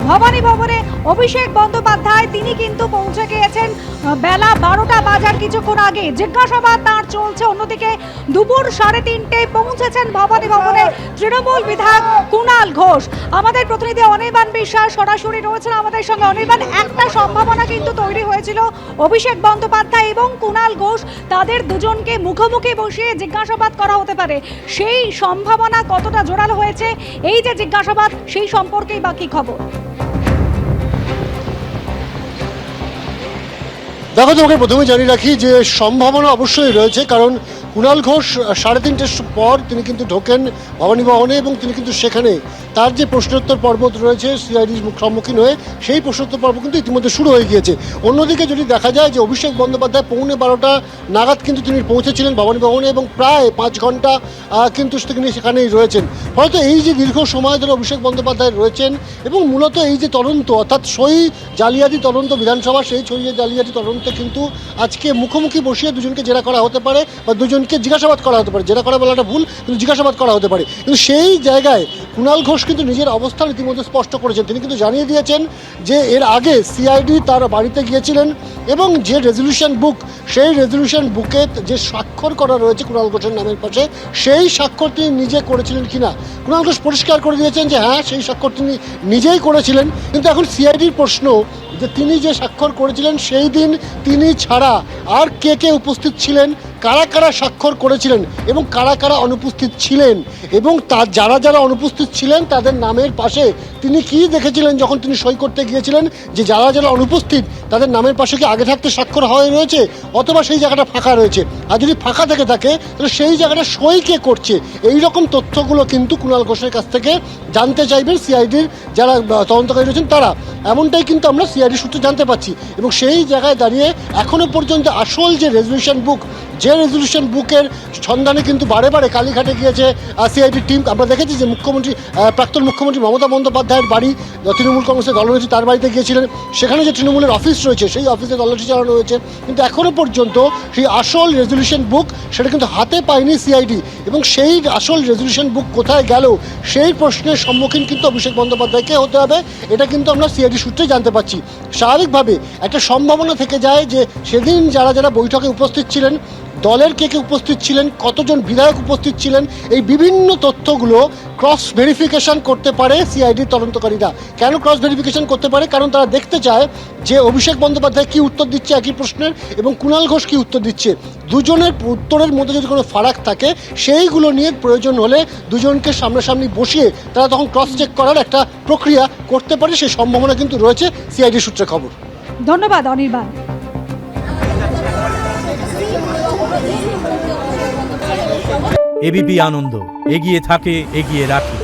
ভবানী ভবনে অভিষেক বন্দ্যোপাধ্যায় তিনি কিন্তু পৌঁছে গিয়েছেন বেলা 12টা বাজার কিছুক্ষণ আগে। জিজ্ঞাসাবাদ তার চলছে। অন্যদিকে দুপুর 3:30টায় পৌঁছেছেন ভবানী ভবনে তৃণমূল বিধায়ক কুণাল ঘোষ। আমাদের প্রতিনিধি অনির্বাণ বিশ্বাস সরাসরি রয়েছেন আমাদের সঙ্গে। অনির্বাণ, একটা সম্ভাবনা কিন্তু তৈরি হয়েছিল অভিষেক বন্দ্যোপাধ্যায় এবং কুণাল ঘোষ তাদের দুজনকে মুখোমুখি বসিয়ে জিজ্ঞাসাবাদ করা হতে পারে, সেই সম্ভাবনা কতটা জোরালো হয়েছে? এই যে জিজ্ঞাসাবাদ, সেই সম্পর্কেই বা কি খবর? দেখো, তোমাকে প্রথমে জানিয়ে রাখি যে সম্ভাবনা অবশ্যই রয়েছে, কারণ কুণাল ঘোষ 3:30টার পর তিনি কিন্তু ঢোকেন ভবানী ভবনে এবং তিনি কিন্তু সেখানে তার যে প্রশ্নোত্তর পর্ব রয়েছে সিআইডির সম্মুখীন হয়ে সেই প্রশ্নোত্তর পর্ব কিন্তু ইতিমধ্যে শুরু হয়ে গিয়েছে। অন্যদিকে যদি দেখা যায় যে অভিষেক বন্দ্যোপাধ্যায় 12:15 নাগাদ কিন্তু তিনি পৌঁছেছিলেন ভবানী ভবনে এবং প্রায় 5 ঘন্টা কিন্তু তিনি সেখানেই রয়েছেন। হয়তো এই যে দীর্ঘ সময় ধরে অভিষেক বন্দ্যোপাধ্যায় রয়েছেন এবং মূলত এই যে তদন্ত, অর্থাৎ সই জালিয়াতি তদন্ত বিধানসভা, সেই সই জালিয়াতি তদন্তে কিন্তু আজকে মুখোমুখি বসিয়ে দুজনকে জেরা করা হতে পারে বা দুজনকে জিজ্ঞাসাবাদ করা হতে পারে। জেরা করা বলাটা ভুল, কিন্তু জিজ্ঞাসাবাদ করা হতে পারে। কিন্তু সেই জায়গায় কুণাল ঘোষ কিন্তু নিজের অবস্থান ইতিমধ্যে স্পষ্ট করেছেন। তিনি কিন্তু জানিয়ে দিয়েছেন যে এর আগে সিআইডি তার বাড়িতে গিয়েছিলেন এবং যে রেজলিউশন বুক, সেই রেজলিউশন বুকে যে স্বাক্ষর করা রয়েছে কুণাল ঘোষের নামের পাশে, সেই স্বাক্ষর তিনি নিজে করেছিলেন কিনা কুণাল ঘোষ পরিষ্কার করে দিয়েছেন যে হ্যাঁ, সেই স্বাক্ষর তিনি নিজেই করেছিলেন। কিন্তু এখন সিআইডির প্রশ্ন যে তিনি যে স্বাক্ষর করেছিলেন সেই দিন তিনি ছাড়া আর কে কে উপস্থিত ছিলেন, কারা কারা স্বাক্ষর করেছিলেন এবং কারা কারা অনুপস্থিত ছিলেন, এবং যারা যারা অনুপস্থিত ছিলেন তাদের নামের পাশে তিনি কি দেখেছিলেন যখন তিনি সই করতে গিয়েছিলেন, যে যারা যারা অনুপস্থিত তাদের নামের পাশে কি আগে থাকতে স্বাক্ষর হয়ে রয়েছে অথবা সেই জায়গাটা ফাঁকা রয়েছে। আর যদি ফাঁকা থেকে থাকে তাহলে সেই জায়গাটা সই কে করছে, এই রকম তথ্যগুলো কিন্তু কুণাল ঘোষের কাছ থেকে জানতে চাইবেন সিআইডির যারা তদন্তকারী রয়েছেন তারা। এমনটাই কিন্তু আমরা সিআইডি সূত্রে জানতে পাচ্ছি। এবং সেই জায়গায় দাঁড়িয়ে এখনো পর্যন্ত আসল যে রেজলিউশন বুক, যে রেজলিউশন বুকের সন্ধানে কিন্তু বারে বারে কালীঘাটে গিয়েছে সিআইডি টিম। আমরা দেখেছি যে প্রাক্তন মুখ্যমন্ত্রী মমতা বন্দ্যোপাধ্যায়ের বাড়ি, তৃণমূল কংগ্রেসের দলনেত্রী তার বাড়িতে গিয়েছিলেন, সেখানে যে তৃণমূলের অফিস রয়েছে সেই অফিসে তল্লাশি চালানো হয়েছে। কিন্তু এখনও পর্যন্ত সেই আসল রেজলিউশন বুক সেটা কিন্তু হাতে পায়নি সিআইডি। এবং সেই আসল রেজলিউশন বুক কোথায় গেল সেই প্রশ্নের সম্মুখীন কিন্তু অভিষেক বন্দ্যোপাধ্যায়কে হতে হবে। এটা কিন্তু আমরা সিআইডি সূত্রে জানতে পারছি। স্বাভাবিকভাবে একটা সম্ভাবনা থেকে যায় যে সেদিন যারা যারা বৈঠকে উপস্থিত ছিলেন, দলের কে কে উপস্থিত ছিলেন, কতজন বিধায়ক উপস্থিত ছিলেন, এই বিভিন্ন তথ্যগুলো ক্রস ভেরিফিকেশন করতে পারে সিআইডির তদন্তকারীরা। কেন ক্রস ভেরিফিকেশন করতে পারে? কারণ তারা দেখতে চায় যে অভিষেক বন্দ্যোপাধ্যায় কী উত্তর দিচ্ছে একই প্রশ্নের এবং কুণাল ঘোষ কী উত্তর দিচ্ছে। দুজনের উত্তরের মধ্যে যদি কোনো ফারাক থাকে সেইগুলো নিয়ে প্রয়োজন হলে দুজনকে সামনাসামনি বসিয়ে তারা তখন ক্রস চেক করার একটা প্রক্রিয়া করতে পারে। সেই সম্ভাবনা কিন্তু রয়েছে সিআইডি সূত্রে খবর। ধন্যবাদ অনির্বাণ। এবিপি আনন্দ, এগিয়ে থাকে, এগিয়ে রাখে।